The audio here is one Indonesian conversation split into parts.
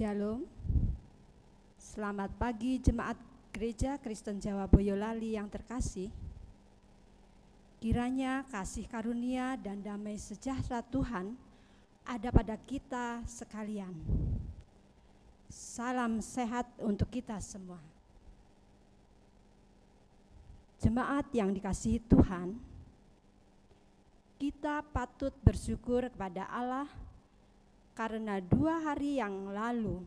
Shalom. Selamat pagi Jemaat Gereja Kristen Jawa Boyolali yang terkasih. Kiranya kasih karunia dan damai sejahtera Tuhan ada pada kita sekalian. Salam sehat untuk kita semua. Jemaat yang dikasihi Tuhan, kita patut bersyukur kepada Allah karena 2 hari yang lalu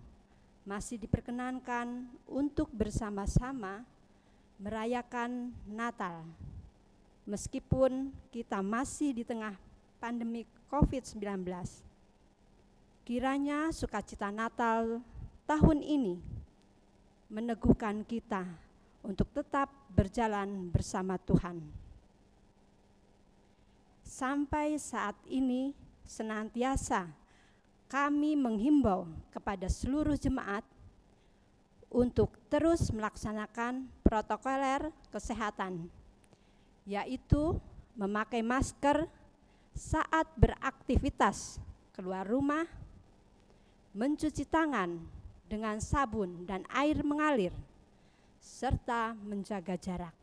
masih diperkenankan untuk bersama-sama merayakan Natal. Meskipun kita masih di tengah pandemi COVID-19, kiranya sukacita Natal tahun ini meneguhkan kita untuk tetap berjalan bersama Tuhan. Sampai saat ini senantiasa kami menghimbau kepada seluruh jemaat untuk terus melaksanakan protokoler kesehatan, yaitu memakai masker saat beraktivitas keluar rumah, mencuci tangan dengan sabun dan air mengalir, serta menjaga jarak.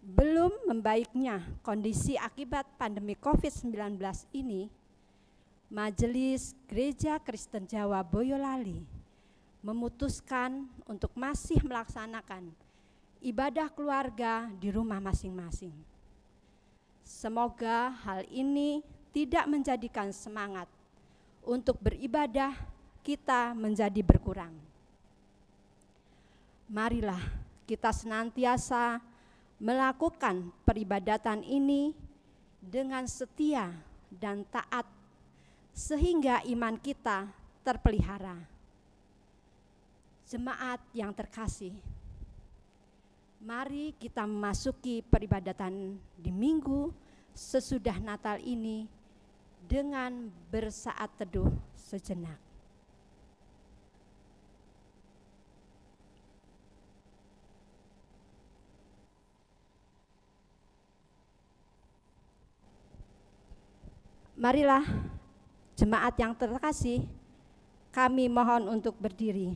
Belum membaiknya kondisi akibat pandemi COVID-19 ini, Majelis Gereja Kristen Jawa Boyolali memutuskan untuk masih melaksanakan ibadah keluarga di rumah masing-masing. Semoga hal ini tidak menjadikan semangat untuk beribadah kita menjadi berkurang. Marilah kita senantiasa melakukan peribadatan ini dengan setia dan taat sehingga iman kita terpelihara. Jemaat yang terkasih, mari kita memasuki peribadatan di minggu sesudah Natal ini dengan bersaat teduh sejenak. Marilah jemaat yang terkasih, kami mohon untuk berdiri.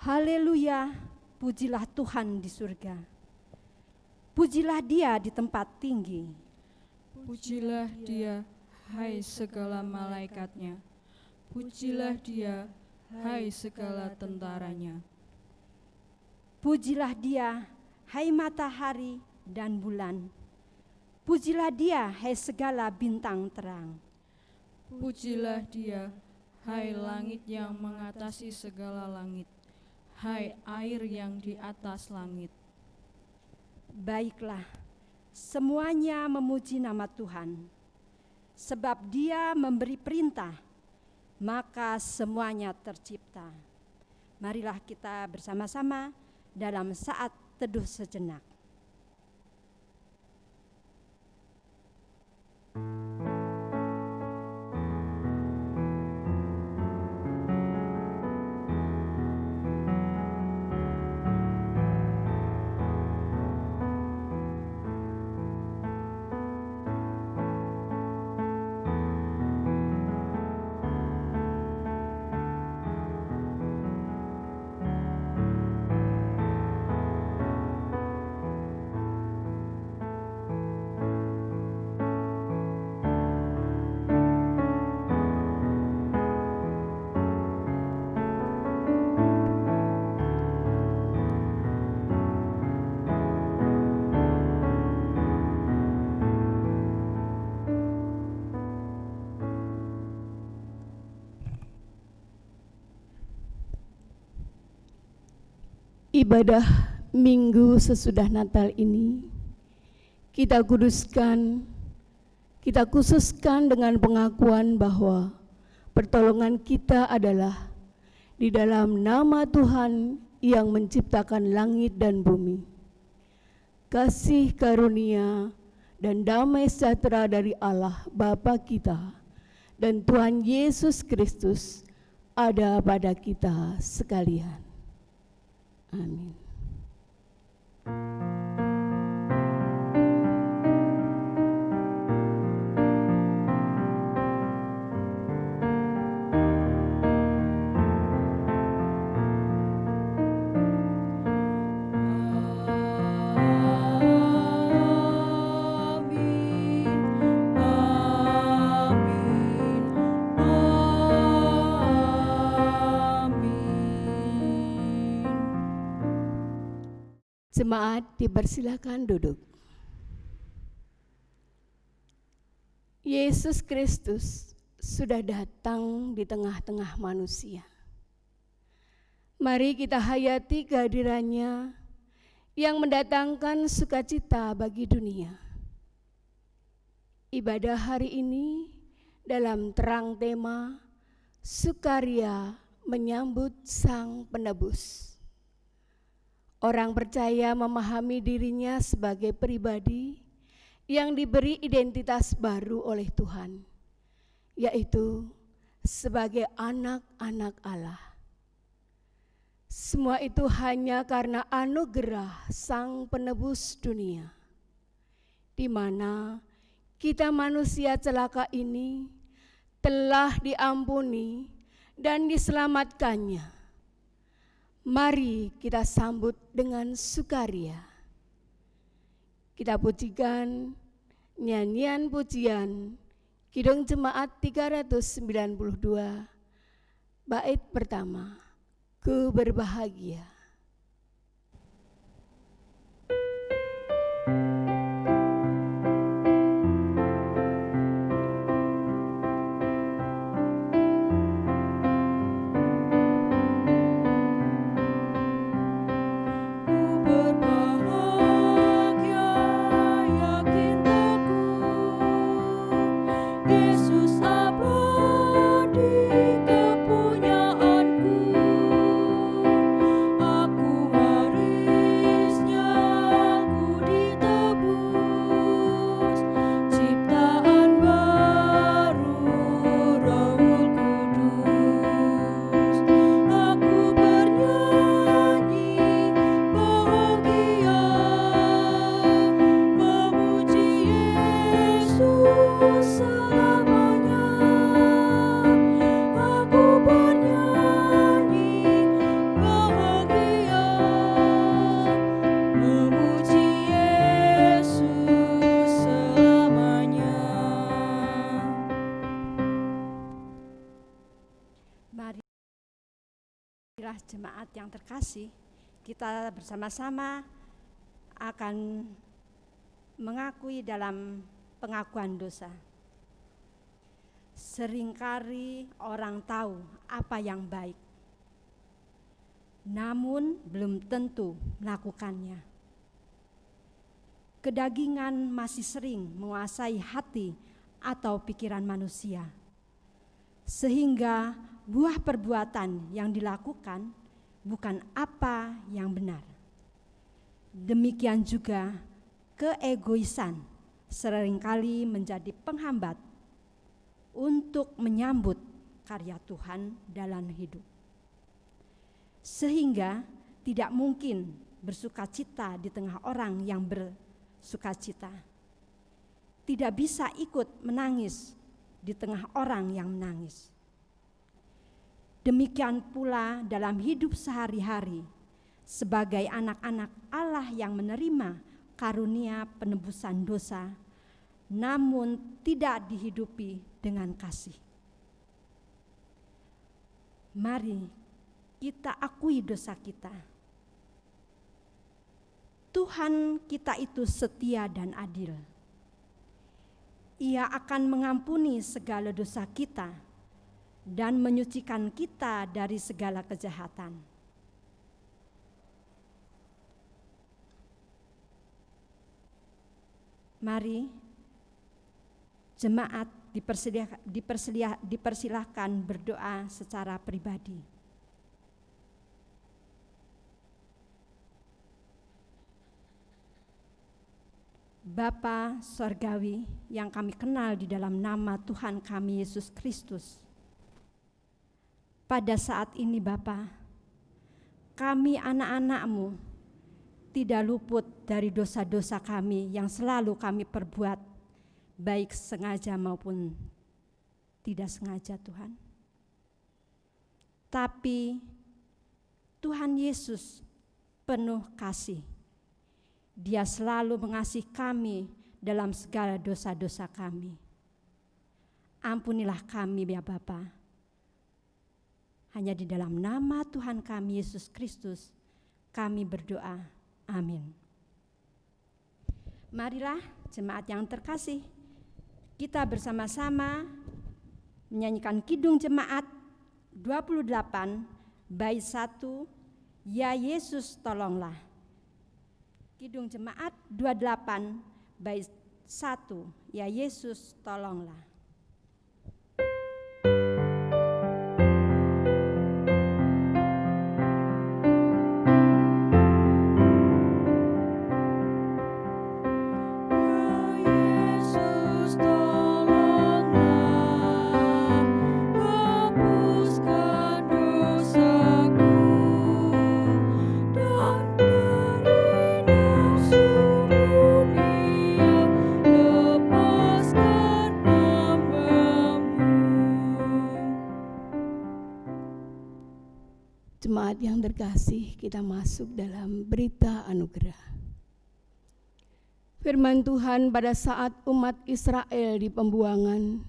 Haleluya, pujilah Tuhan di surga. Pujilah Dia di tempat tinggi. Pujilah Dia, hai segala malaikatnya. Pujilah Dia, hai segala tentaranya. Pujilah Dia, hai matahari dan bulan. Pujilah Dia, hai segala bintang terang. Pujilah Dia, hai langit yang mengatasi segala langit, hai air yang di atas langit. Baiklah, semuanya memuji nama Tuhan. Sebab Dia memberi perintah, maka semuanya tercipta. Marilah kita bersama-sama dalam saat teduh sejenak. Ibadah minggu sesudah Natal ini kita kuduskan, kita khususkan dengan pengakuan bahwa pertolongan kita adalah di dalam nama Tuhan yang menciptakan langit dan bumi. Kasih karunia dan damai sejahtera dari Allah Bapa kita dan Tuhan Yesus Kristus ada pada kita sekalian. Amin. Jemaat dipersilakan duduk. Yesus Kristus sudah datang di tengah-tengah manusia. Mari kita hayati kehadirannya yang mendatangkan sukacita bagi dunia. Ibadah hari ini dalam terang tema Sukaria menyambut Sang Penebus. Orang percaya memahami dirinya sebagai pribadi yang diberi identitas baru oleh Tuhan, yaitu sebagai anak-anak Allah. Semua itu hanya karena anugerah Sang Penebus dunia, di mana kita manusia celaka ini telah diampuni dan diselamatkannya. Mari kita sambut dengan sukaria. Kita pujikan nyanyian pujian Kidung Jemaat 392, bait pertama, Ku Berbahagia. Jemaat yang terkasih, kita bersama-sama akan mengakui dalam pengakuan dosa. Seringkali orang tahu apa yang baik, namun belum tentu melakukannya. Kedagingan masih sering menguasai hati atau pikiran manusia, sehingga buah perbuatan yang dilakukan bukan apa yang benar. Demikian juga keegoisan seringkali menjadi penghambat untuk menyambut karya Tuhan dalam hidup. Sehingga tidak mungkin bersukacita di tengah orang yang bersukacita. Tidak bisa ikut menangis di tengah orang yang menangis. Demikian pula dalam hidup sehari-hari sebagai anak-anak Allah yang menerima karunia penebusan dosa, namun tidak dihidupi dengan kasih. Mari kita akui dosa kita. Tuhan kita itu setia dan adil. Ia akan mengampuni segala dosa kita dan menyucikan kita dari segala kejahatan. Mari jemaat dipersilahkan berdoa secara pribadi. Bapa Sorgawi yang kami kenal di dalam nama Tuhan kami Yesus Kristus, pada saat ini Bapa, kami anak-anak-Mu tidak luput dari dosa-dosa kami yang selalu kami perbuat, baik sengaja maupun tidak sengaja Tuhan. Tapi Tuhan Yesus penuh kasih. Dia selalu mengasihi kami dalam segala dosa-dosa kami. Ampunilah kami ya Bapa. Hanya di dalam nama Tuhan kami Yesus Kristus kami berdoa. Amin. Marilah jemaat yang terkasih, kita bersama-sama menyanyikan Kidung Jemaat 28 bait 1, Ya Yesus tolonglah. Kidung Jemaat 28 bait 1, Ya Yesus tolonglah. Jemaat yang terkasih, kita masuk dalam berita anugerah. Firman Tuhan, pada saat umat Israel di pembuangan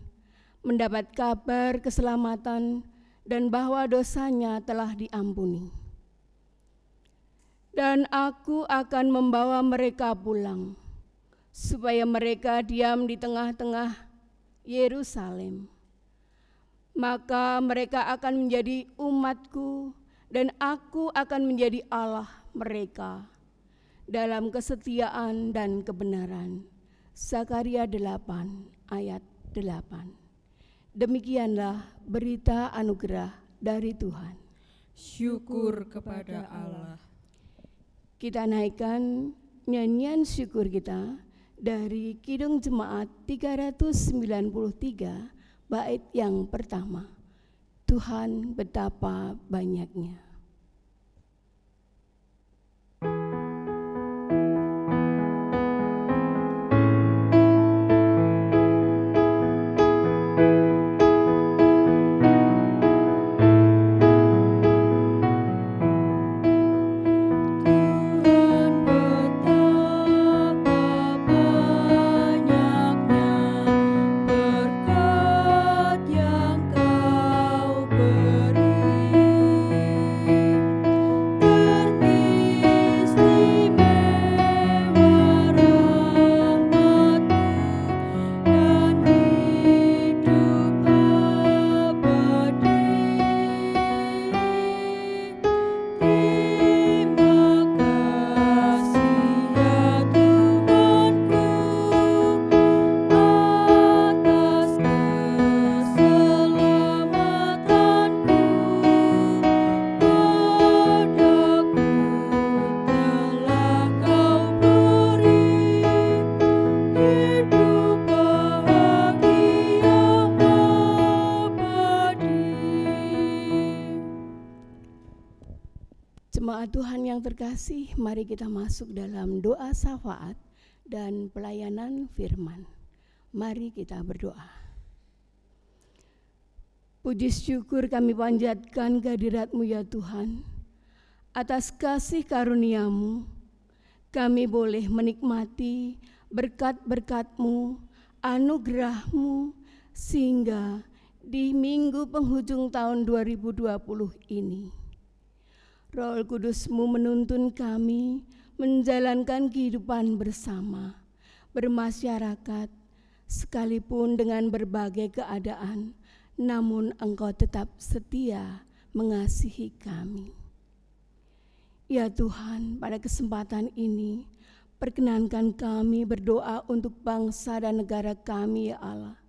mendapat kabar keselamatan dan bahwa dosanya telah diampuni. Dan aku akan membawa mereka pulang, supaya mereka diam di tengah-tengah Yerusalem. Maka mereka akan menjadi umatku, dan aku akan menjadi Allah mereka dalam kesetiaan dan kebenaran. Zakaria 8 ayat 8. Demikianlah berita anugerah dari Tuhan. Syukur kepada Allah. Kita naikkan nyanyian syukur kita dari Kidung Jemaat 393 bait yang pertama. Tuhan betapa banyaknya. Jemaat Tuhan yang terkasih, mari kita masuk dalam doa syafaat dan pelayanan firman. Mari kita berdoa. Puji syukur kami panjatkan kehadirat-Mu ya Tuhan. Atas kasih karunia-Mu, kami boleh menikmati berkat-berkat-Mu, anugerah-Mu, sehingga di minggu penghujung tahun 2020 ini, Roh Kudus-Mu menuntun kami menjalankan kehidupan bersama, bermasyarakat, sekalipun dengan berbagai keadaan, namun Engkau tetap setia mengasihi kami. Ya Tuhan, pada kesempatan ini, perkenankan kami berdoa untuk bangsa dan negara kami ya Allah.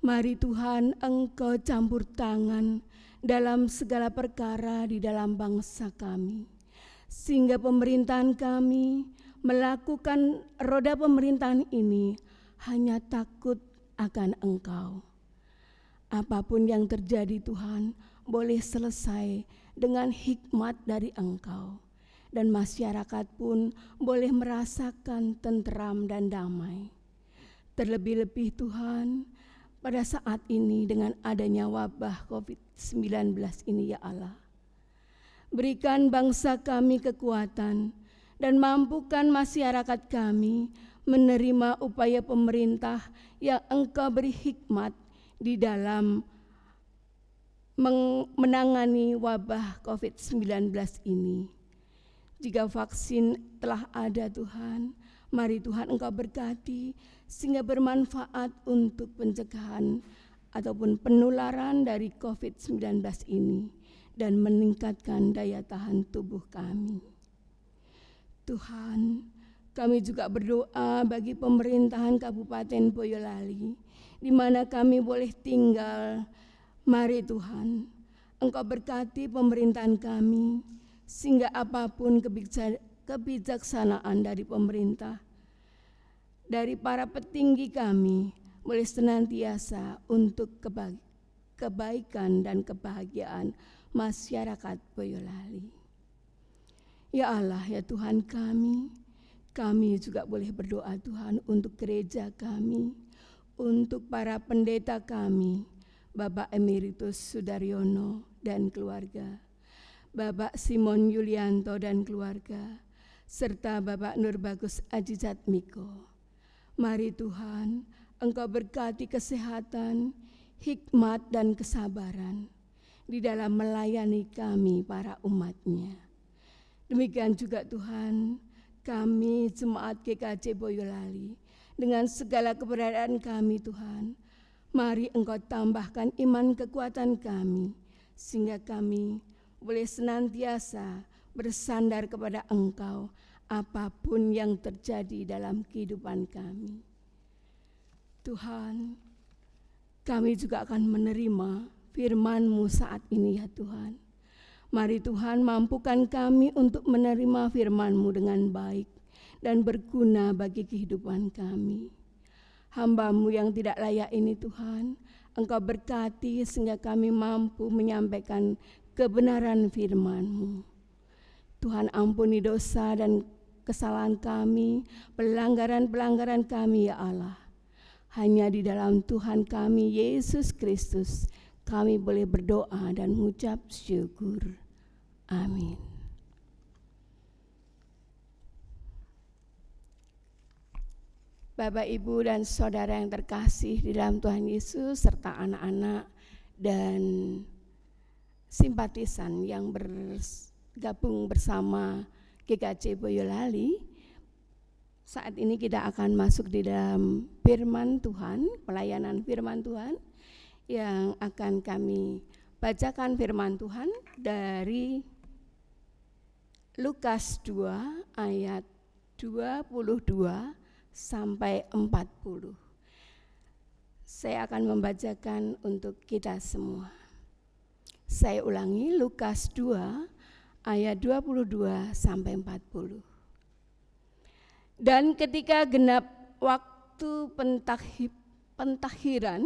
Mari Tuhan, Engkau campur tangan dalam segala perkara di dalam bangsa kami, sehingga pemerintahan kami melakukan roda pemerintahan ini hanya takut akan Engkau. Apapun yang terjadi Tuhan, boleh selesai dengan hikmat dari Engkau, dan masyarakat pun boleh merasakan tentram dan damai. Terlebih-lebih Tuhan, pada saat ini dengan adanya wabah COVID-19 ini ya Allah, berikan bangsa kami kekuatan dan mampukan masyarakat kami menerima upaya pemerintah yang Engkau beri hikmat di dalam menangani wabah COVID-19 ini. Jika vaksin telah ada Tuhan, mari Tuhan Engkau berkati sehingga bermanfaat untuk pencegahan ataupun penularan dari COVID-19 ini dan meningkatkan daya tahan tubuh kami. Tuhan, kami juga berdoa bagi pemerintahan Kabupaten Boyolali, di mana kami boleh tinggal. Mari Tuhan, Engkau berkati pemerintahan kami, sehingga apapun kebijaksanaan dari pemerintah, dari para petinggi kami, boleh senantiasa untuk kebaikan dan kebahagiaan masyarakat Boyolali. Ya Allah, ya Tuhan kami juga boleh berdoa Tuhan untuk gereja kami, untuk para pendeta kami, Bapak Emeritus Sudaryono dan keluarga, Bapak Simon Yulianto dan keluarga, serta Bapak Nurbagus Ajizatmiko. Mari Tuhan, Engkau berkati kesehatan, hikmat dan kesabaran di dalam melayani kami para umat-Nya. Demikian juga Tuhan, kami jemaat GKJ Boyolali, dengan segala keberadaan kami Tuhan, mari Engkau tambahkan iman kekuatan kami, sehingga kami boleh senantiasa bersandar kepada Engkau apapun yang terjadi dalam kehidupan kami. Tuhan, kami juga akan menerima firman-Mu saat ini ya Tuhan. Mari Tuhan mampukan kami untuk menerima firman-Mu dengan baik dan berguna bagi kehidupan kami. Hamba-Mu yang tidak layak ini Tuhan, Engkau berkati sehingga kami mampu menyampaikan kebenaran firman-Mu. Tuhan ampuni dosa dan kesalahan kami, pelanggaran-pelanggaran kami ya Allah. Hanya di dalam Tuhan kami Yesus Kristus kami boleh berdoa dan mengucap syukur. Amin. Bapak, Ibu, dan Saudara yang terkasih di dalam Tuhan Yesus, serta anak-anak dan simpatisan yang bergabung bersama GKJ Boyolali, saat ini kita akan masuk di dalam firman Tuhan, pelayanan firman Tuhan, yang akan kami bacakan firman Tuhan dari Lukas 2 ayat 22 sampai 40. Saya akan membacakan untuk kita semua. Saya ulangi, Lukas 2 ayat 22 sampai 40. Dan ketika genap waktu pentakhiran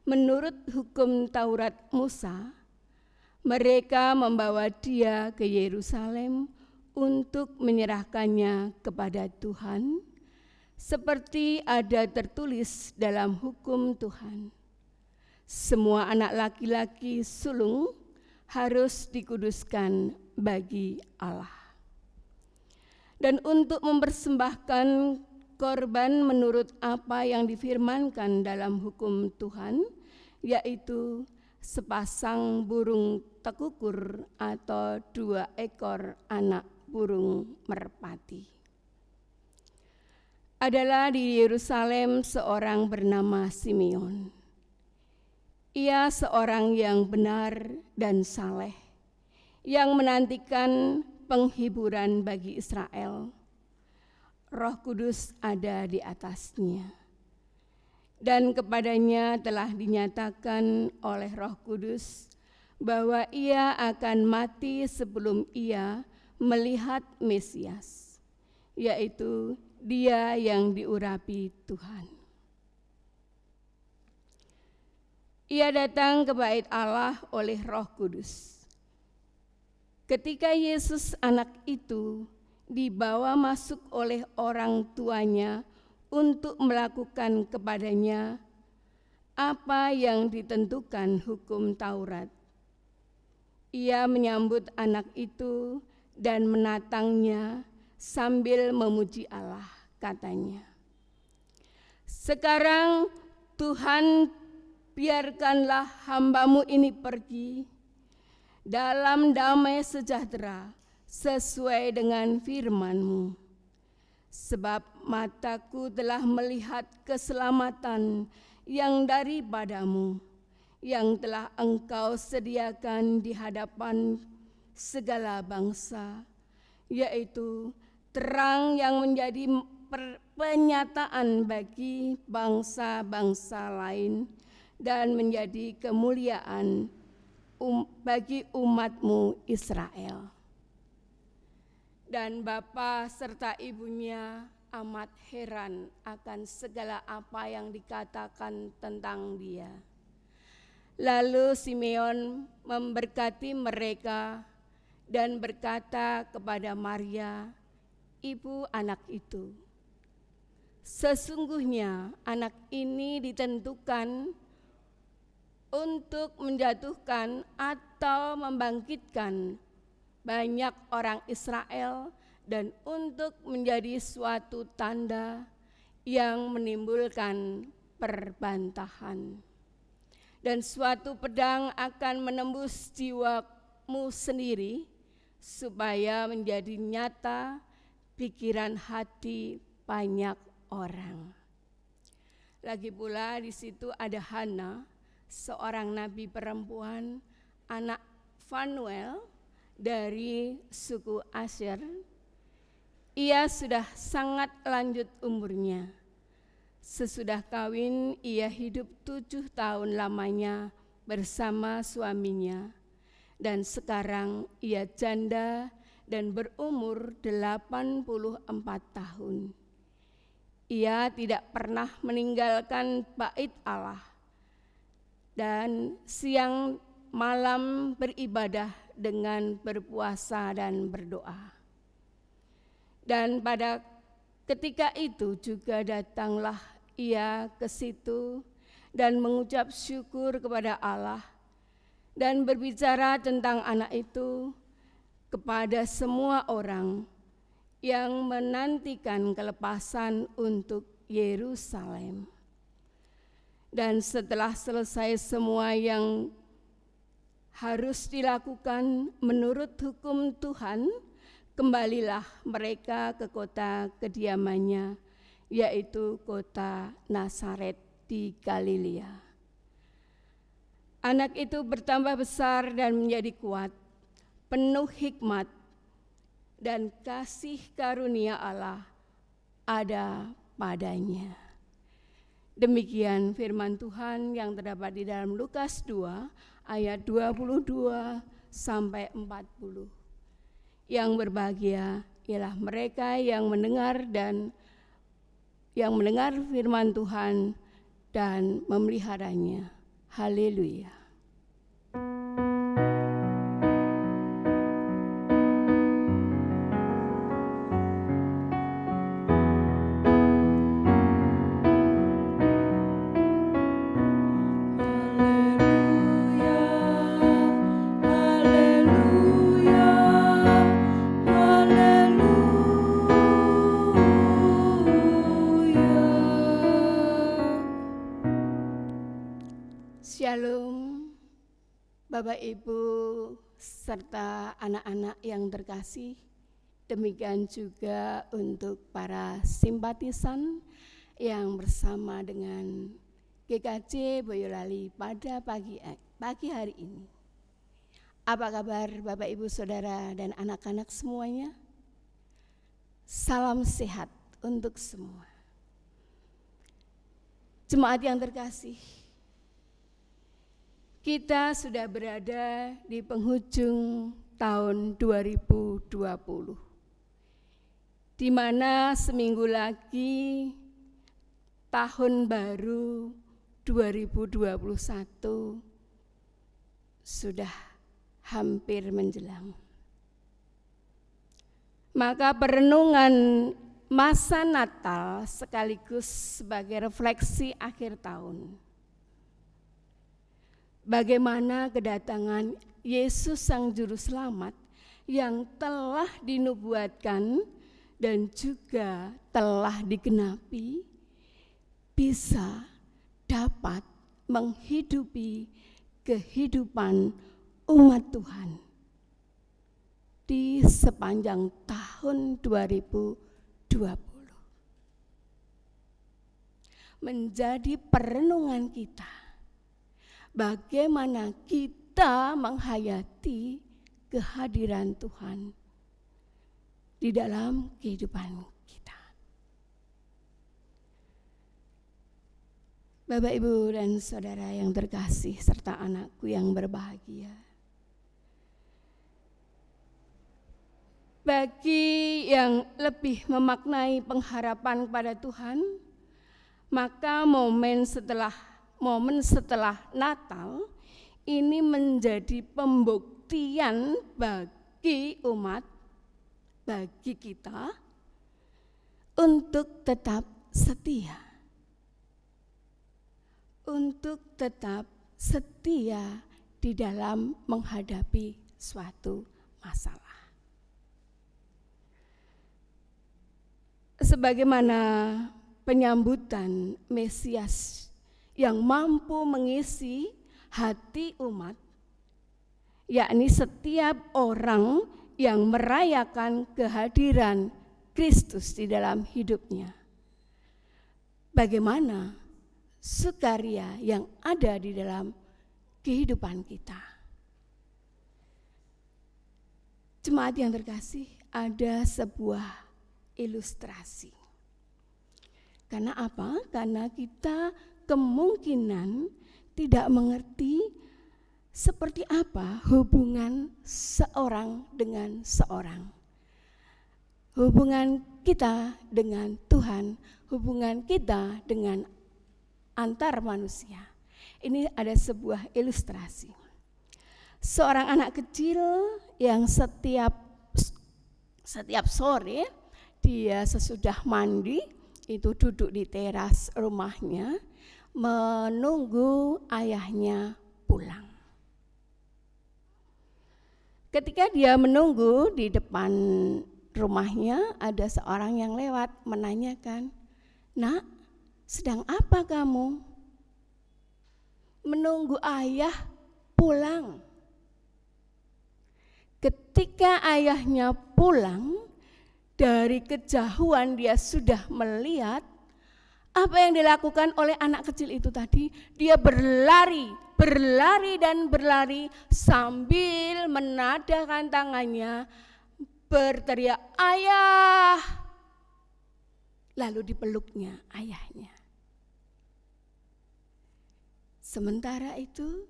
menurut hukum Taurat Musa, mereka membawa dia ke Yerusalem untuk menyerahkannya kepada Tuhan, seperti ada tertulis dalam hukum Tuhan. Semua anak laki-laki sulung harus dikuduskan bagi Allah. Dan untuk mempersembahkan korban menurut apa yang difirmankan dalam hukum Tuhan, yaitu sepasang burung tekukur atau 2 ekor anak burung merpati. Adalah di Yerusalem seorang bernama Simeon. Ia seorang yang benar dan saleh, yang menantikan penghiburan bagi Israel. Roh Kudus ada di atasnya, dan kepadanya telah dinyatakan oleh Roh Kudus bahwa ia akan mati sebelum ia melihat Mesias, yaitu Dia yang diurapi Tuhan. Ia datang ke bait Allah oleh Roh Kudus. Ketika Yesus anak itu dibawa masuk oleh orang tuanya untuk melakukan kepadanya apa yang ditentukan hukum Taurat, ia menyambut anak itu dan menatangnya sambil memuji Allah, katanya, "Sekarang Tuhan, biarkanlah hamba-Mu ini pergi dalam damai sejahtera sesuai dengan firman-Mu. Sebab mataku telah melihat keselamatan yang daripada-Mu, yang telah Engkau sediakan di hadapan segala bangsa, yaitu terang yang menjadi penyataan bagi bangsa-bangsa lain dan menjadi kemuliaan bagi umat-Mu Israel. Dan bapa serta ibunya amat heran akan segala apa yang dikatakan tentang dia. Lalu Simeon memberkati mereka dan berkata kepada Maria, ibu anak itu, sesungguhnya anak ini ditentukan untuk menjatuhkan atau membangkitkan banyak orang Israel dan untuk menjadi suatu tanda yang menimbulkan perbantahan. Dan suatu pedang akan menembus jiwamu sendiri supaya menjadi nyata pikiran hati banyak orang. Lagi pula di situ ada Hana, seorang nabi perempuan, anak Fanuel dari suku Asher. Ia sudah sangat lanjut umurnya. Sesudah kawin ia hidup 7 tahun lamanya bersama suaminya, dan sekarang ia janda dan berumur 84 tahun. Ia tidak pernah meninggalkan bait Allah dan siang malam beribadah dengan berpuasa dan berdoa. Dan pada ketika itu juga datanglah ia ke situ dan mengucap syukur kepada Allah dan berbicara tentang anak itu kepada semua orang yang menantikan kelepasan untuk Yerusalem. Dan setelah selesai semua yang harus dilakukan menurut hukum Tuhan, kembalilah mereka ke kota kediamannya, yaitu kota Nazaret di Galilea. Anak itu bertambah besar dan menjadi kuat, penuh hikmat, dan kasih karunia Allah ada padanya. Demikian firman Tuhan yang terdapat di dalam Lukas 2 ayat 22 sampai 40. Yang berbahagia ialah mereka yang mendengar firman Tuhan dan memeliharanya. Haleluya. Shalom, Bapak Ibu serta anak-anak yang terkasih. Demikian juga untuk para simpatisan yang bersama dengan GKJ Boyolali pada pagi hari ini. Apa kabar Bapak Ibu Saudara dan anak-anak semuanya? Salam sehat untuk semua. Jemaat yang terkasih, kita sudah berada di penghujung tahun 2020, di mana seminggu lagi tahun baru 2021 sudah hampir menjelang. Maka perenungan masa Natal sekaligus sebagai refleksi akhir tahun. Bagaimana kedatangan Yesus Sang Juru Selamat yang telah dinubuatkan dan juga telah digenapi bisa dapat menghidupi kehidupan umat Tuhan di terjadi sepanjang tahun 2020. Menjadi perenungan kita, bagaimana kita menghayati kehadiran Tuhan di dalam kehidupan kita. Bapak, Ibu, dan Saudara yang terkasih serta anakku yang berbahagia, bagi yang lebih memaknai pengharapan pada Tuhan, maka momen setelah Natal ini menjadi pembuktian bagi umat, bagi kita untuk tetap setia. Untuk tetap setia di dalam menghadapi suatu masalah. Sebagaimana penyambutan Mesias yang mampu mengisi hati umat, yakni setiap orang yang merayakan kehadiran Kristus di dalam hidupnya. Bagaimana sukaria yang ada di dalam kehidupan kita. Jemaat yang terkasih, ada sebuah ilustrasi. Karena apa? Karena kita kemungkinan tidak mengerti seperti apa hubungan seorang dengan seorang. Hubungan kita dengan Tuhan, hubungan kita dengan antar manusia. Ini ada sebuah ilustrasi. Seorang anak kecil yang setiap sore dia sesudah mandi itu duduk di teras rumahnya menunggu ayahnya pulang. Ketika dia menunggu di depan rumahnya, ada seorang yang lewat menanyakan, "Nak, sedang apa kamu?" "Menunggu ayah pulang." Ketika ayahnya pulang, dari kejauhan dia sudah melihat apa yang dilakukan oleh anak kecil itu tadi. Dia berlari sambil menadahkan tangannya, berteriak, "Ayah!" Lalu dipeluknya ayahnya. Sementara itu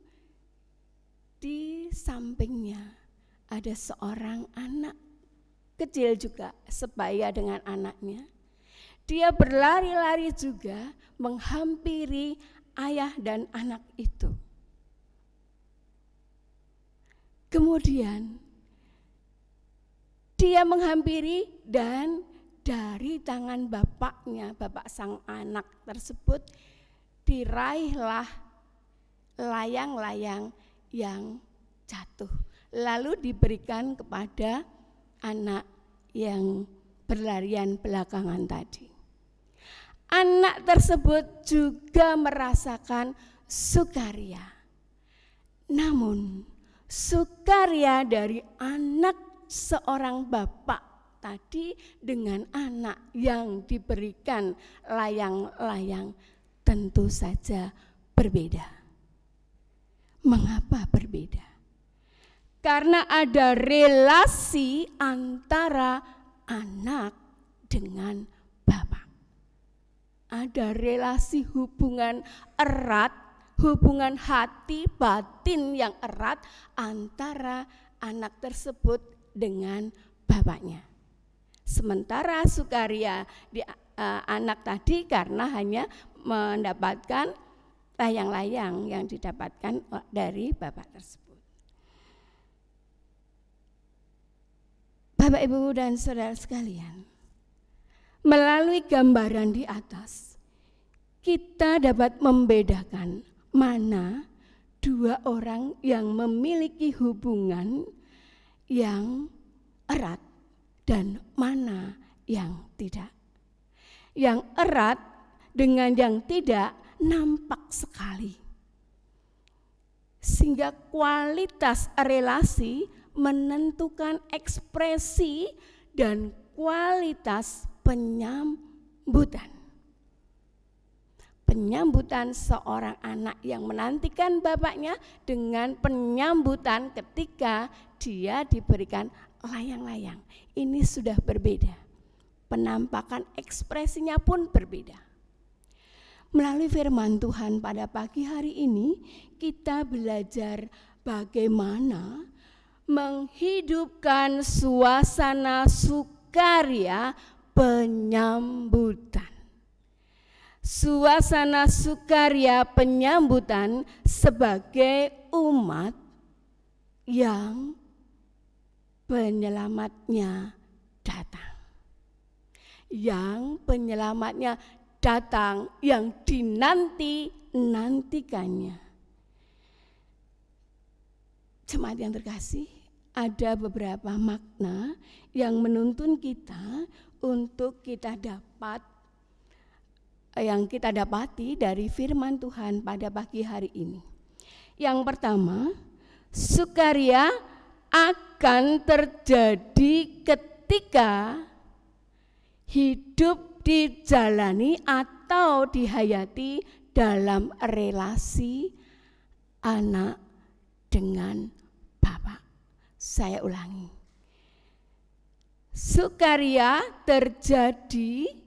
di sampingnya ada seorang anak kecil juga sebaya dengan anaknya. Dia berlari-lari juga menghampiri ayah dan anak itu. Kemudian dia menghampiri dan dari tangan bapaknya, bapak sang anak tersebut, diraihlah layang-layang yang jatuh. Lalu diberikan kepada anak yang berlarian belakangan tadi. Anak tersebut juga merasakan sukaria. Namun sukaria dari anak seorang bapak tadi dengan anak yang diberikan layang-layang tentu saja berbeda. Mengapa berbeda? Karena ada relasi antara anak dengan bapak. Ada relasi hubungan erat, hubungan hati batin yang erat antara anak tersebut dengan bapaknya. Sementara sukaria di anak tadi karena hanya mendapatkan layang-layang yang didapatkan dari bapak tersebut. Bapak, Ibu, dan saudara sekalian, melalui gambaran di atas, kita dapat membedakan mana dua orang yang memiliki hubungan yang erat dan mana yang tidak. Yang erat dengan yang tidak nampak sekali. Sehingga kualitas relasi menentukan ekspresi dan kualitas penyambutan. Penyambutan seorang anak yang menantikan bapaknya dengan penyambutan ketika dia diberikan layang-layang. Ini sudah berbeda. Penampakan ekspresinya pun berbeda. Melalui firman Tuhan pada pagi hari ini, kita belajar bagaimana menghidupkan suasana sukaria penyambutan. Suasana sukaria penyambutan sebagai umat yang penyelamatnya datang. Yang penyelamatnya datang, yang dinantikannya. Jemaat yang terkasih, ada beberapa makna yang menuntun kita untuk kita dapati dari firman Tuhan pada pagi hari ini. Yang pertama, sukaria akan terjadi ketika hidup dijalani atau dihayati dalam relasi anak dengan Bapa. Saya ulangi. Sukaria terjadi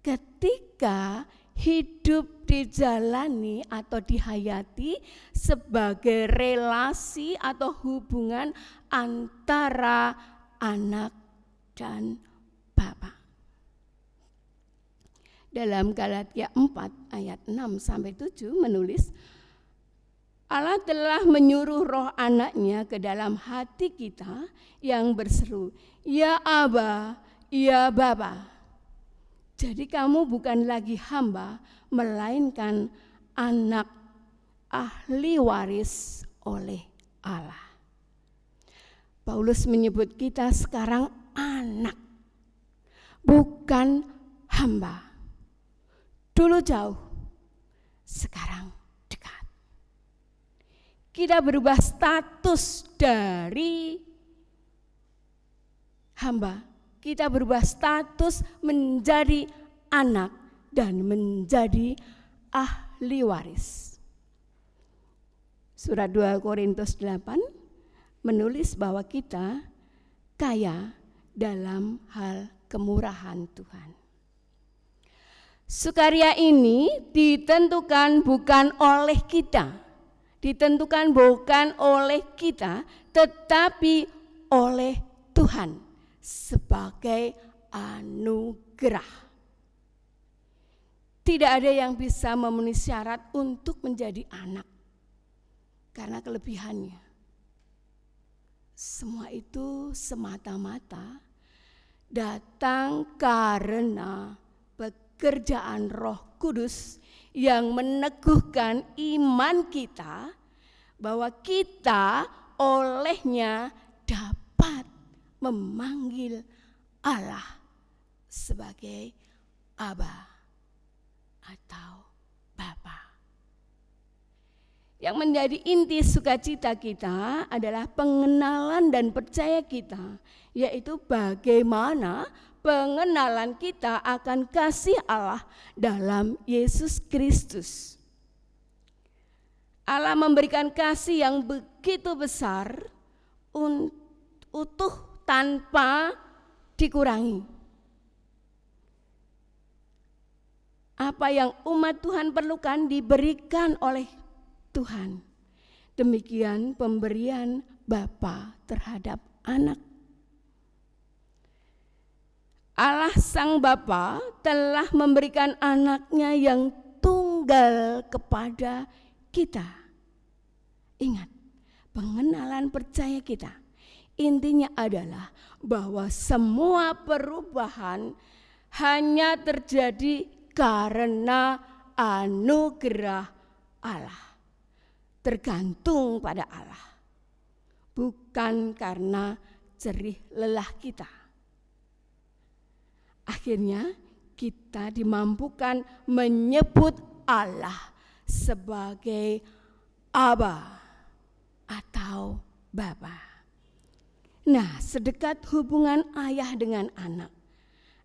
ketika hidup dijalani atau dihayati sebagai relasi atau hubungan antara anak dan Bapa. Dalam Galatia 4 ayat 6-7 menulis, Allah telah menyuruh roh anaknya ke dalam hati kita yang berseru, ya Aba, ya Bapa. Jadi kamu bukan lagi hamba, melainkan anak, ahli waris oleh Allah. Paulus menyebut kita sekarang anak, bukan hamba. Dulu jauh, sekarang dekat. Kita berubah status dari hamba. Kita berubah status menjadi anak dan menjadi ahli waris. Surat 2 Korintus 8 menulis bahwa kita kaya dalam hal kemurahan Tuhan. Sukaria ini ditentukan bukan oleh kita, tetapi oleh Tuhan sebagai anugerah. Tidak ada yang bisa memenuhi syarat untuk menjadi anak karena kelebihannya. Semua itu semata-mata datang karena pekerjaan Roh Kudus yang meneguhkan iman kita bahwa kita olehnya dapat memanggil Allah sebagai Aba atau Bapa. Yang menjadi inti sukacita kita adalah pengenalan dan percaya kita, yaitu bagaimana pengenalan kita akan kasih Allah dalam Yesus Kristus. Allah memberikan kasih yang begitu besar, utuh tanpa dikurangi. Apa yang umat Tuhan perlukan diberikan oleh Tuhan. Demikian pemberian Bapa terhadap anak. Allah Sang Bapa telah memberikan anaknya yang tunggal kepada kita. Ingat, pengenalan percaya kita intinya adalah bahwa semua perubahan hanya terjadi karena anugerah Allah. Tergantung pada Allah, bukan karena jerih lelah kita. Akhirnya kita dimampukan menyebut Allah sebagai Aba atau Bapa. Nah, sedekat hubungan ayah dengan anak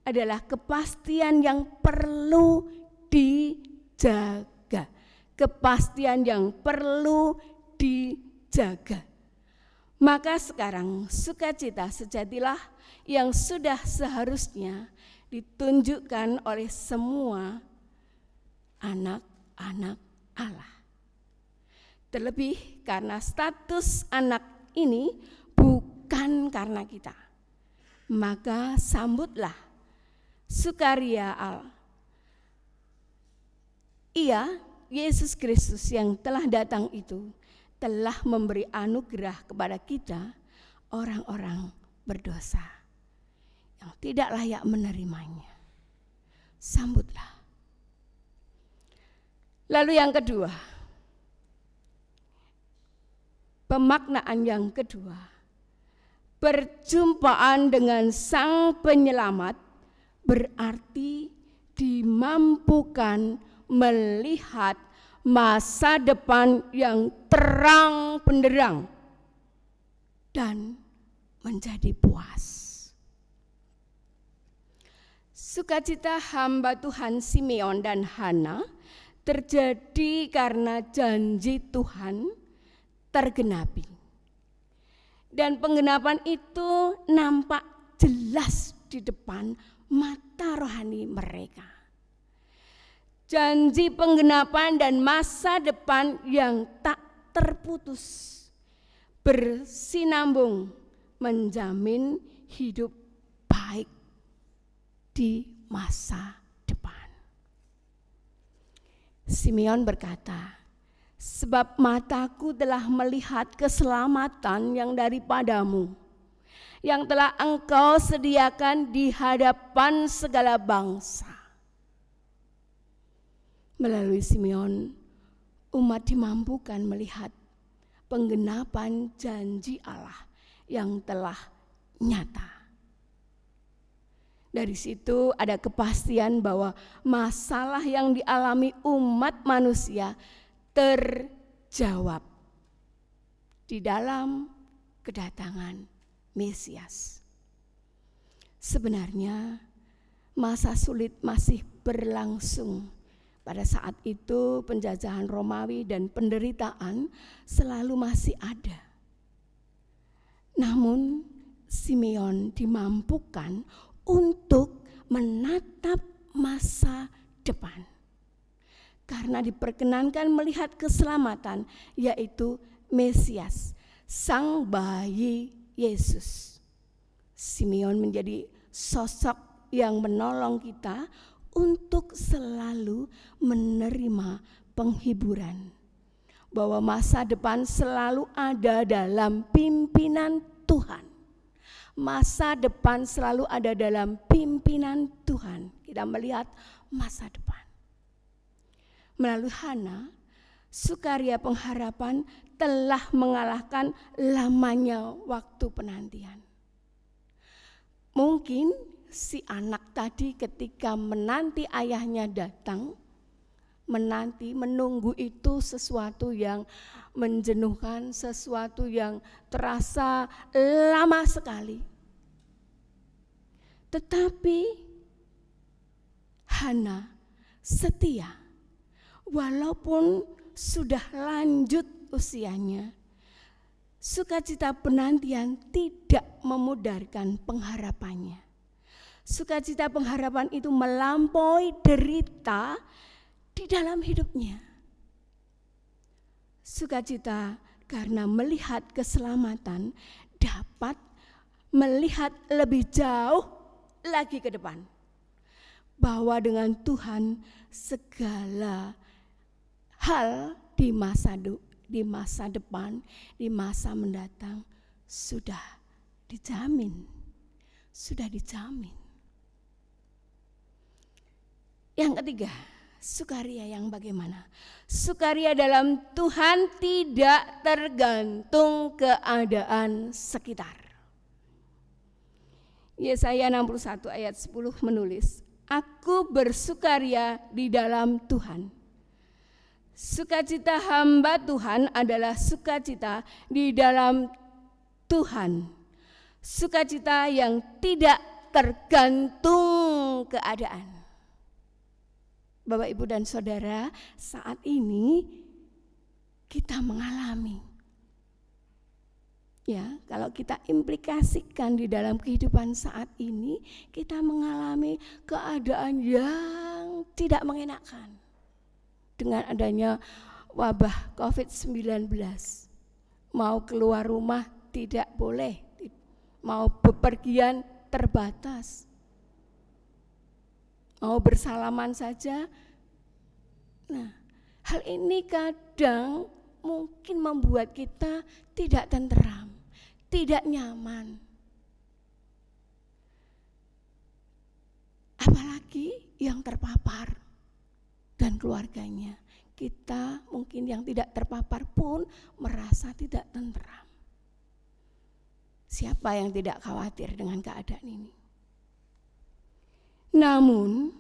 adalah kepastian yang perlu dijaga. Kepastian yang perlu dijaga. Maka sekarang sukacita sejatilah yang sudah seharusnya ditunjukkan oleh semua anak-anak Allah. Terlebih karena status anak ini bukan karena kita. Maka sambutlah sukaria Allah. Ia, Yesus Kristus yang telah datang itu, telah memberi anugerah kepada kita orang-orang berdosa yang tidak layak menerimanya. Sambutlah. Lalu yang kedua, pemaknaan yang kedua, perjumpaan dengan Sang Penyelamat berarti dimampukan melihat masa depan yang terang benderang dan menjadi puas. Sukacita hamba Tuhan Simeon dan Hana terjadi karena janji Tuhan tergenapi. Dan penggenapan itu nampak jelas di depan mata rohani mereka. Janji penggenapan dan masa depan yang tak terputus, bersinambung menjamin hidup baik di masa depan. Simeon berkata, sebab mataku telah melihat keselamatan yang daripadamu, yang telah engkau sediakan di hadapan segala bangsa. Melalui Simeon, umat dimampukan melihat penggenapan janji Allah yang telah nyata. Dari situ ada kepastian bahwa masalah yang dialami umat manusia terjawab di dalam kedatangan Mesias. Sebenarnya masa sulit masih berlangsung. Pada saat itu penjajahan Romawi dan penderitaan selalu masih ada. Namun Simeon dimampukan untuk menatap masa depan. Karena diperkenankan melihat keselamatan, yaitu Mesias, Sang Bayi Yesus. Simeon menjadi sosok yang menolong kita untuk selalu menerima penghiburan bahwa masa depan selalu ada dalam pimpinan Tuhan. Masa depan selalu ada dalam pimpinan Tuhan. Kita melihat masa depan. Melalui Hana, sukaria pengharapan telah mengalahkan lamanya waktu penantian. Mungkin si anak tadi ketika menanti ayahnya datang, menunggu itu sesuatu yang menjenuhkan, sesuatu yang terasa lama sekali. Tetapi Hana setia, walaupun sudah lanjut usianya. Sukacita penantian tidak memudarkan pengharapannya. Sukacita pengharapan itu melampaui derita di dalam hidupnya. Sukacita karena melihat keselamatan dapat melihat lebih jauh lagi ke depan. Bahwa dengan Tuhan segala hal di masa depan, di masa mendatang sudah dijamin. Sudah dijamin. Yang ketiga, sukaria yang bagaimana? Sukaria dalam Tuhan tidak tergantung keadaan sekitar. Yesaya 61 ayat 10 menulis, aku bersukaria di dalam Tuhan. Sukacita hamba Tuhan adalah sukacita di dalam Tuhan. sukacita yang tidak tergantung keadaan. Bapak, Ibu, dan Saudara, saat ini kita mengalami, ya, kalau kita implikasikan di dalam kehidupan saat ini, kita mengalami keadaan yang tidak mengenakan. Dengan adanya wabah COVID-19, mau keluar rumah tidak boleh, mau bepergian terbatas, mau bersalaman saja. Nah, hal ini kadang mungkin membuat kita tidak tenteram, tidak nyaman. Apalagi yang terpapar dan keluarganya. Kita mungkin yang tidak terpapar pun merasa tidak tenteram. Siapa yang tidak khawatir dengan keadaan ini? Namun,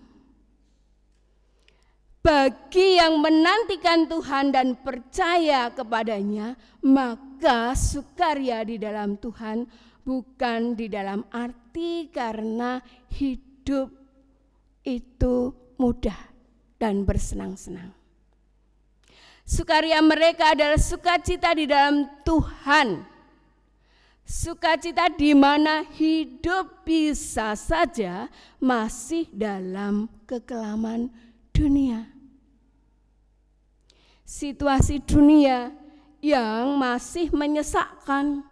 bagi yang menantikan Tuhan dan percaya kepadanya, maka sukaria di dalam Tuhan bukan di dalam arti karena hidup itu mudah dan bersenang-senang. Sukaria mereka adalah sukacita di dalam Tuhan. Sukacita di mana hidup bisa saja masih dalam kekelaman dunia. Situasi dunia yang masih menyesakkan,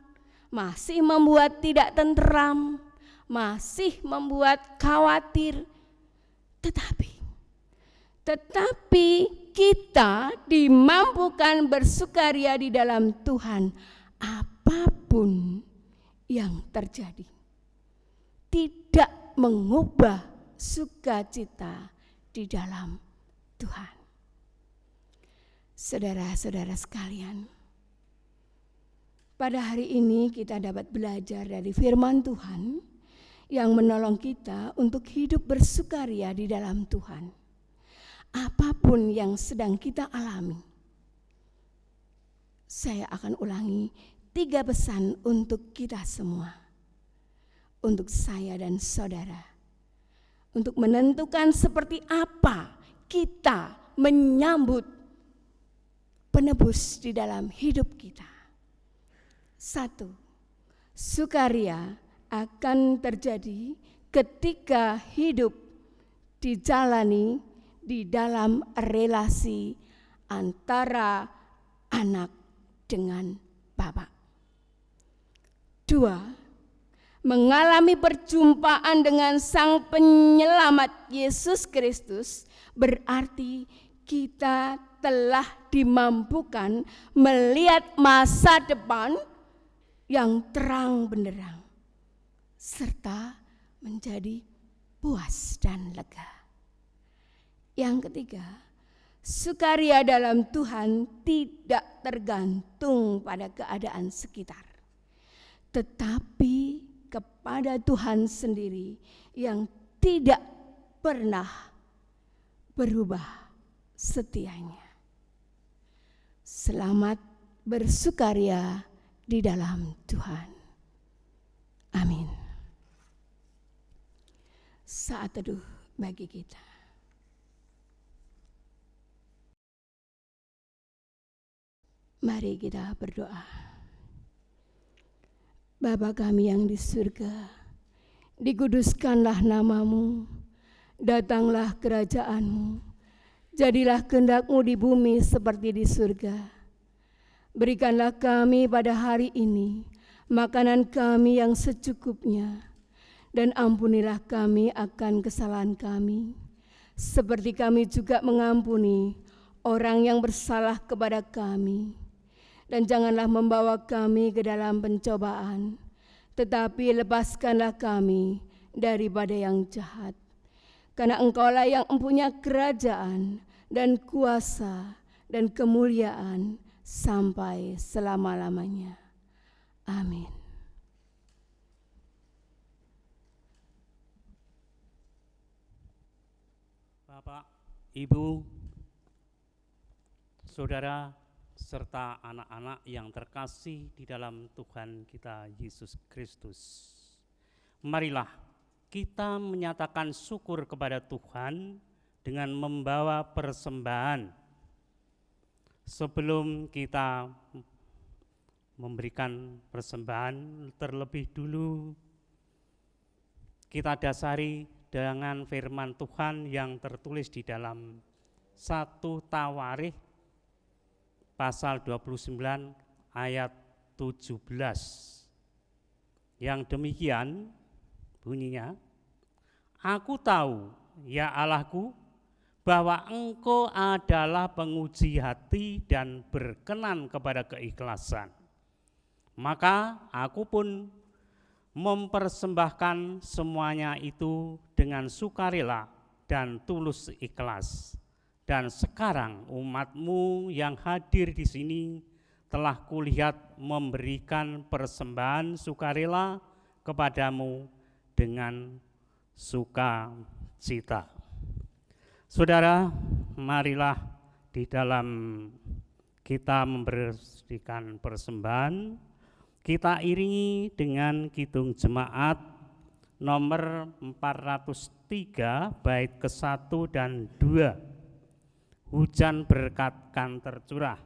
masih membuat tidak tenteram, masih membuat khawatir. Tetapi kita dimampukan bersukaria di dalam Tuhan apapun yang terjadi. Tidak mengubah sukacita di dalam Tuhan. Saudara-saudara sekalian, pada hari ini kita dapat belajar dari firman Tuhan yang menolong kita untuk hidup bersukaria di dalam Tuhan. Apapun yang sedang kita alami, saya akan ulangi 3 pesan untuk kita semua, untuk saya dan saudara, untuk menentukan seperti apa kita menyambut penebus di dalam hidup kita. 1, sukaria akan terjadi ketika hidup dijalani di dalam relasi antara anak dengan Bapa. 2, mengalami perjumpaan dengan Sang Penyelamat Yesus Kristus berarti kita telah dimampukan melihat masa depan yang terang benderang serta menjadi puas dan lega. Yang ketiga, sukaria dalam Tuhan tidak tergantung pada keadaan sekitar, tetapi kepada Tuhan sendiri yang tidak pernah berubah setianya. Selamat bersukaria di dalam Tuhan. Amin. Saat teduh bagi kita. Mari kita berdoa. Bapa kami yang di surga, dikuduskanlah namamu, datanglah kerajaanmu, jadilah kehendak-Mu di bumi seperti di surga. Berikanlah kami pada hari ini makanan kami yang secukupnya, dan ampunilah kami akan kesalahan kami, seperti kami juga mengampuni orang yang bersalah kepada kami. Dan janganlah membawa kami ke dalam pencobaan, tetapi lepaskanlah kami daripada yang jahat. Karena Engkaulah yang mempunyai kerajaan dan kuasa dan kemuliaan sampai selama-lamanya. Amin. Bapak, Ibu, Saudara, serta anak-anak yang terkasih di dalam Tuhan kita Yesus Kristus. Marilah kita menyatakan syukur kepada Tuhan dengan membawa persembahan. Sebelum kita memberikan persembahan, terlebih dulu kita dasari dengan firman Tuhan yang tertulis di dalam 1 Tawarikh pasal 29 ayat 17. Yang demikian bunyinya, "Aku tahu, ya Allahku, bahwa Engkau adalah penguji hati dan berkenan kepada keikhlasan. Maka aku pun mempersembahkan semuanya itu dengan sukarela dan tulus ikhlas. Dan sekarang umat-Mu yang hadir di sini telah kulihat memberikan persembahan sukarela kepadamu dengan sukacita." Saudara, marilah di dalam kita memberikan persembahan, kita iringi dengan kidung jemaat nomor 403 bait ke-1 dan 2. Hujan berkat kan tercurah.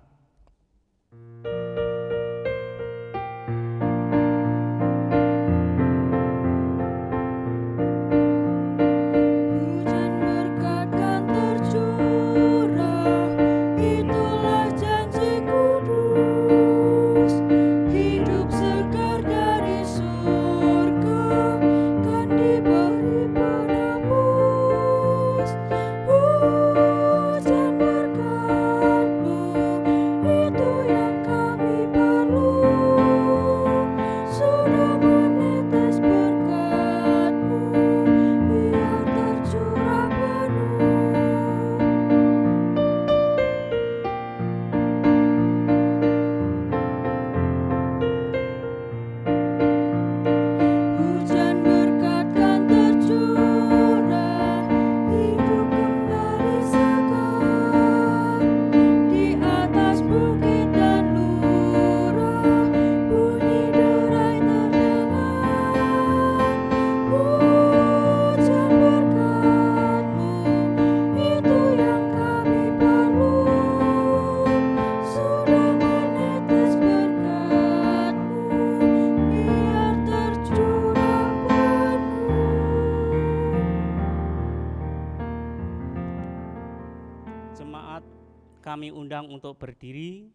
Kami undang untuk berdiri,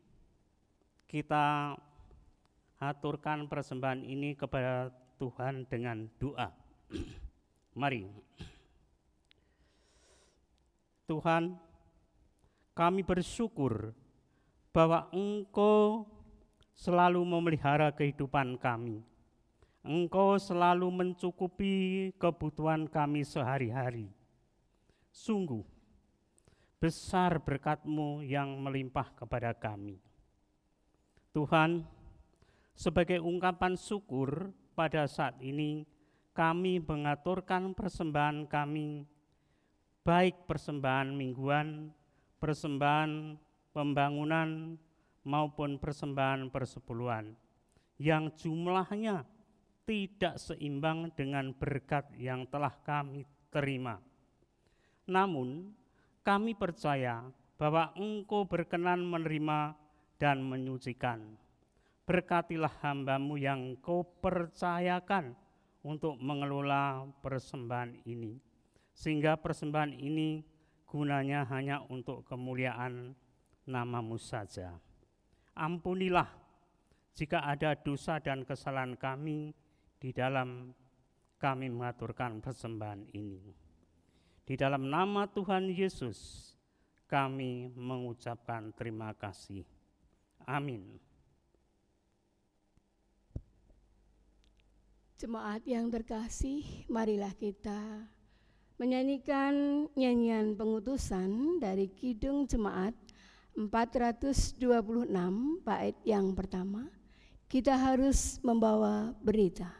kita aturkan persembahan ini kepada Tuhan dengan doa. Mari. Tuhan, kami bersyukur bahwa Engkau selalu memelihara kehidupan kami. Engkau selalu mencukupi kebutuhan kami sehari-hari. Sungguh, besar berkat-Mu yang melimpah kepada kami. Tuhan, sebagai ungkapan syukur pada saat ini kami mengaturkan persembahan kami, baik persembahan mingguan, persembahan pembangunan, maupun persembahan persepuluhan, yang jumlahnya tidak seimbang dengan berkat yang telah kami terima. Namun, kami percaya bahwa Engkau berkenan menerima dan menyucikan. Berkatilah hamba-Mu yang Kau percayakan untuk mengelola persembahan ini, sehingga persembahan ini gunanya hanya untuk kemuliaan nama-Mu saja. Ampunilah jika ada dosa dan kesalahan kami di dalam kami mengaturkan persembahan ini. Di dalam nama Tuhan Yesus kami mengucapkan terima kasih. Amin. Jemaat yang terkasih, marilah kita menyanyikan nyanyian pengutusan dari Kidung Jemaat 426 bait yang pertama. Kita harus membawa berita.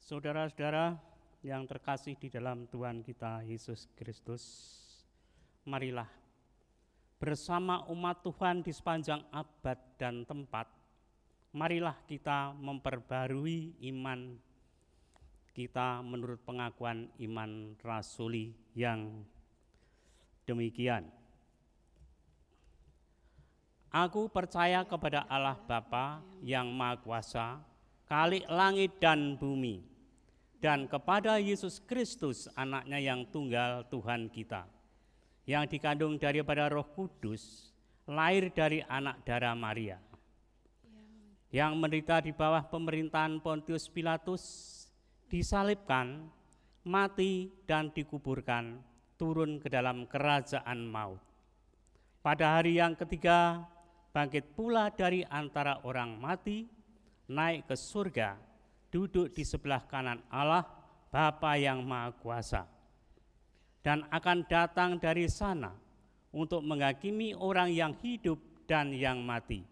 Saudara-saudara yang terkasih di dalam Tuhan kita Yesus Kristus, marilah bersama umat Tuhan di sepanjang abad dan tempat, marilah kita memperbarui iman kita menurut pengakuan iman rasuli yang demikian. Aku percaya kepada Allah Bapa yang Maha Kuasa, Khalik langit dan bumi, dan kepada Yesus Kristus, anaknya yang tunggal Tuhan kita, yang dikandung daripada Roh Kudus, lahir dari anak darah Maria, yang menderita di bawah pemerintahan Pontius Pilatus, disalibkan, mati dan dikuburkan, turun ke dalam kerajaan maut. Pada hari yang ketiga, bangkit pula dari antara orang mati, naik ke surga, duduk di sebelah kanan Allah, Bapa yang Maha Kuasa, dan akan datang dari sana untuk menghakimi orang yang hidup dan yang mati.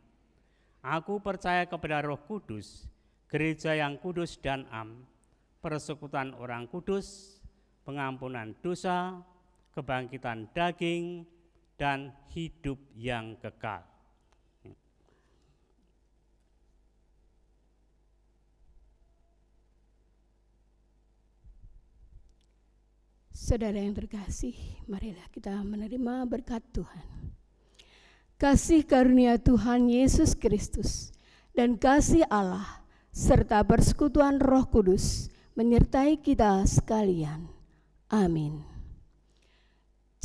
Aku percaya kepada Roh Kudus, gereja yang kudus dan am, persekutuan orang kudus, pengampunan dosa, kebangkitan daging, dan hidup yang kekal. Saudara yang terkasih, marilah kita menerima berkat Tuhan. Kasih karunia Tuhan Yesus Kristus dan kasih Allah serta persekutuan Roh Kudus menyertai kita sekalian. Amin.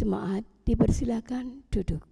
Jemaat dipersilakan duduk.